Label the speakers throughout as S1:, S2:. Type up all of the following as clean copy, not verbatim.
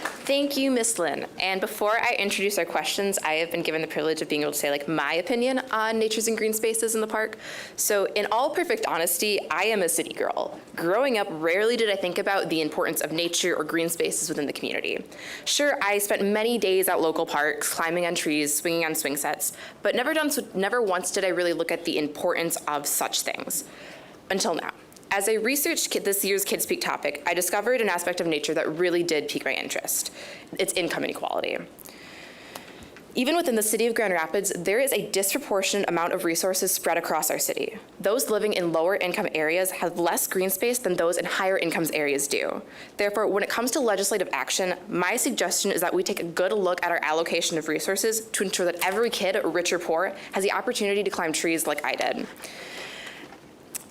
S1: Thank you, Ms. Lynn. And before I introduce our questions, I have been given the privilege of being able to say my opinion on natures and green spaces in the park. So in all perfect honesty, I am a city girl. Growing up, rarely did I think about the importance of nature or green spaces within the community. Sure, I spent many days at local parks, climbing on trees, swinging on swing sets, but never once did I really look at the importance of such things, until now. As I researched this year's KidSpeak topic, I discovered an aspect of nature that really did pique my interest. It's income inequality. Even within the city of Grand Rapids, there is a disproportionate amount of resources spread across our city. Those living in lower income areas have less green space than those in higher incomes areas do. Therefore, when it comes to legislative action, my suggestion is that we take a good look at our allocation of resources to ensure that every kid, rich or poor, has the opportunity to climb trees like I did.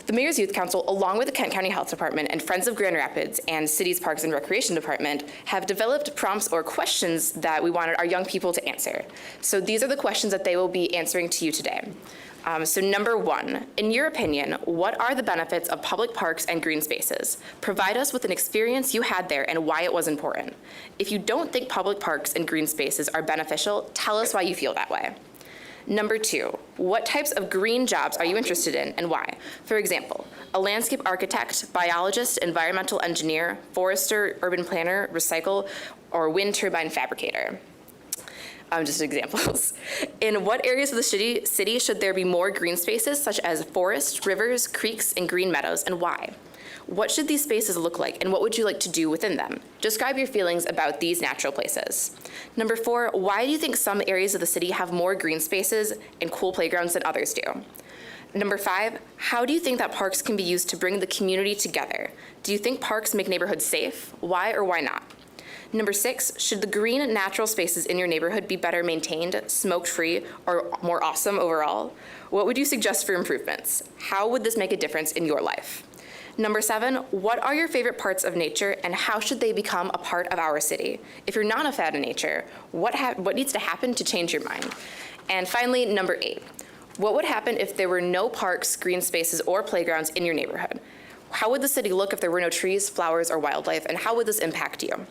S1: The Mayor's Youth Council, along with the Kent County Health Department and Friends of Grand Rapids and City's Parks and Recreation Department, have developed prompts or questions that we wanted our young people to answer. So these are the questions that they will be answering to you today. So number one, in your opinion, what are the benefits of public parks and green spaces? Provide us with an experience you had there and why it was important. If you don't think public parks and green spaces are beneficial, tell us why you feel that way. Number two, what types of green jobs are you interested in and why? For example, a landscape architect, biologist, environmental engineer, forester, urban planner, recycle, or wind turbine fabricator. Just examples. In what areas of the city should there be more green spaces, such as forests, rivers, creeks, and green meadows, and why? What should these spaces look like, and what would you like to do within them? Describe your feelings about these natural places. Number four, why do you think some areas of the city have more green spaces and cool playgrounds than others do? Number five, how do you think that parks can be used to bring the community together? Do you think parks make neighborhoods safe? Why or why not? Number six, should the green natural spaces in your neighborhood be better maintained, smoke-free, or more awesome overall? What would you suggest for improvements? How would this make a difference in your life? Number seven, what are your favorite parts of nature and how should they become a part of our city? If you're not a fan of nature, what needs to happen to change your mind? And finally, number eight, what would happen if there were no parks, green spaces, or playgrounds in your neighborhood? How would the city look if there were no trees, flowers, or wildlife, and how would this impact you?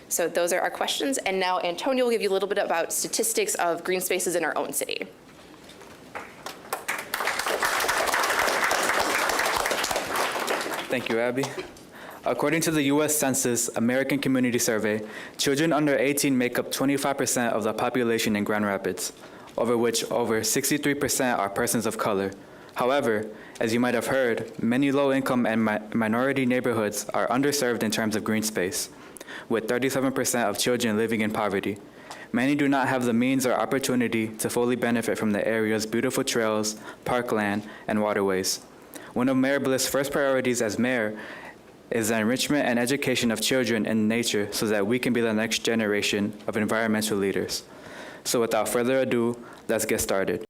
S1: So those are our questions, and now Antonio will give you a little bit about statistics of green spaces in our own city.
S2: Thank you, Abby. According to the U.S. Census American Community Survey, children under 18 make up 25% of the population in Grand Rapids, over which over 63% are persons of color. However, as you might have heard, many low-income and minority neighborhoods are underserved in terms of green space, with 37% of children living in poverty. Many do not have the means or opportunity to fully benefit from the area's beautiful trails, parkland, and waterways. One of Mayor Bliss's first priorities as mayor is the enrichment and education of children in nature so that we can be the next generation of environmental leaders. So without further ado, let's get started.